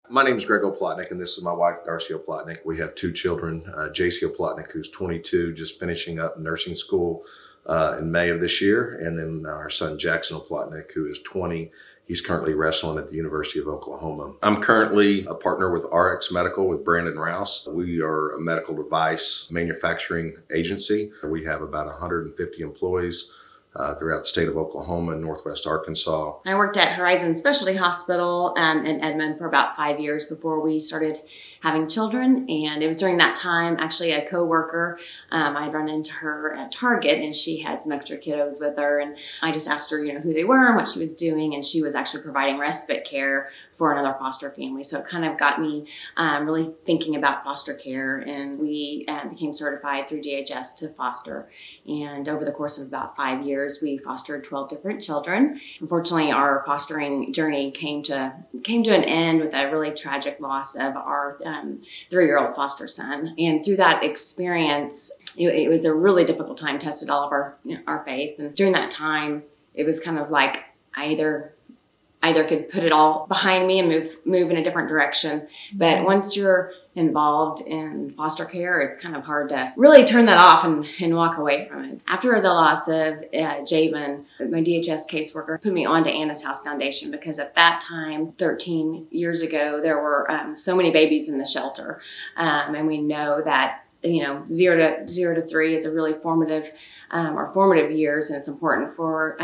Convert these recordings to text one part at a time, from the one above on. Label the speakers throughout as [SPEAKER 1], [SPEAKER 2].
[SPEAKER 1] My name is Greg Oplotnik, and this is my wife, Darci Oplotnik. We have two children, JC Oplotnik, who's 22, just finishing up nursing school in May of this year, and then our son, Jackson Oplotnik, who is 20. He's currently wrestling at the University of Oklahoma. I'm currently a partner with RX Medical with Brandon Rouse. We are a medical device manufacturing agency. We have about 150 employees throughout the state of Oklahoma and Northwest Arkansas.
[SPEAKER 2] I worked at Horizon Specialty Hospital in Edmond for about 5 years before we started having children. And it was during that time, actually a coworker, I had run into her at Target and she had some extra kiddos with her. And I just asked her, who they were and what she was doing. And she was actually providing respite care for another foster family. So it kind of got me really thinking about foster care. And we became certified through DHS to foster. And over the course of about 5 years, we fostered 12 different children. Unfortunately, our fostering journey came to an end with a really tragic loss of our 3-year-old foster son. And through that experience, it was a really difficult time, tested all of our faith. And during that time, it was kind of like I either could put it all behind me and move in a different direction. But once you're involved in foster care, it's kind of hard to really turn that off and walk away from it. After the loss of Javen, my DHS caseworker put me onto Anna's House Foundation because at that time, 13 years ago, there were so many babies in the shelter. And we know that 0 to 3 is a really formative years, and it's important for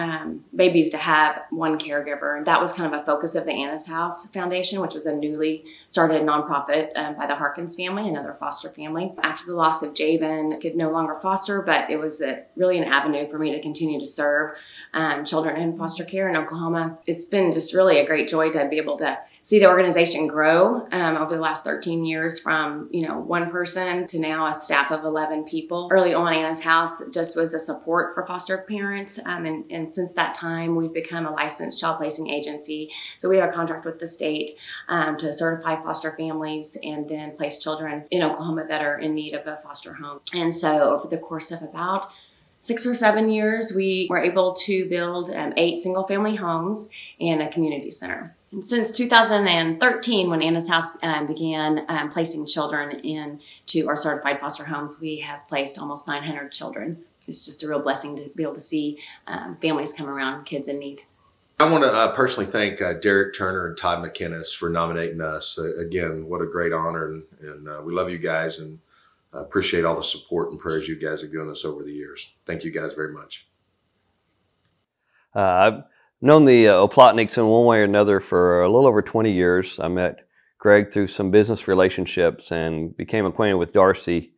[SPEAKER 2] babies to have one caregiver. And that was kind of a focus of the Anna's House Foundation, which was a newly started nonprofit by the Harkins family, another foster family. After the loss of Javen, I could no longer foster, but it was really an avenue for me to continue to serve children in foster care in Oklahoma. It's been just really a great joy to be able to see the organization grow over the last 13 years from, one person to now a staff of 11 people. Early on, Anna's House just was a support for foster parents. And since that time, we've become a licensed child placing agency. So we have a contract with the state to certify foster families and then place children in Oklahoma that are in need of a foster home. And so over the course of about 6 or 7 years, we were able to build 8 single-family homes and a community center. And since 2013, when Anna's House began placing children into our certified foster homes, we have placed almost 900 children. It's just a real blessing to be able to see families come around, kids in need.
[SPEAKER 1] I want to personally thank Derek Turner and Todd McInnes for nominating us. Again, what a great honor, and we love you guys and appreciate all the support and prayers you guys have given us over the years. Thank you guys very much.
[SPEAKER 3] I've known the Oplotniks in one way or another for a little over 20 years. I met Greg through some business relationships and became acquainted with Darci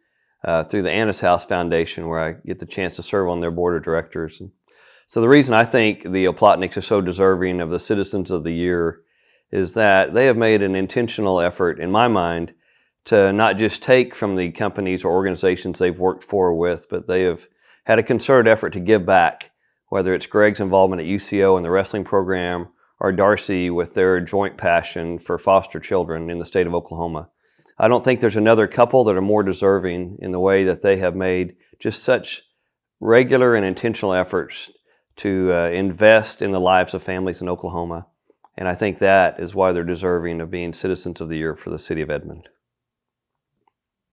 [SPEAKER 3] through the Anna's House Foundation, where I get the chance to serve on their board of directors. And so the reason I think the Oplotniks are so deserving of the Citizens of the Year is that they have made an intentional effort, in my mind, to not just take from the companies or organizations they've worked for or with, but they have had a concerted effort to give back, whether it's Greg's involvement at UCO in the wrestling program or Darci with their joint passion for foster children in the state of Oklahoma. I don't think there's another couple that are more deserving in the way that they have made just such regular and intentional efforts to invest in the lives of families in Oklahoma. And I think that is why they're deserving of being Citizens of the Year for the city of Edmond.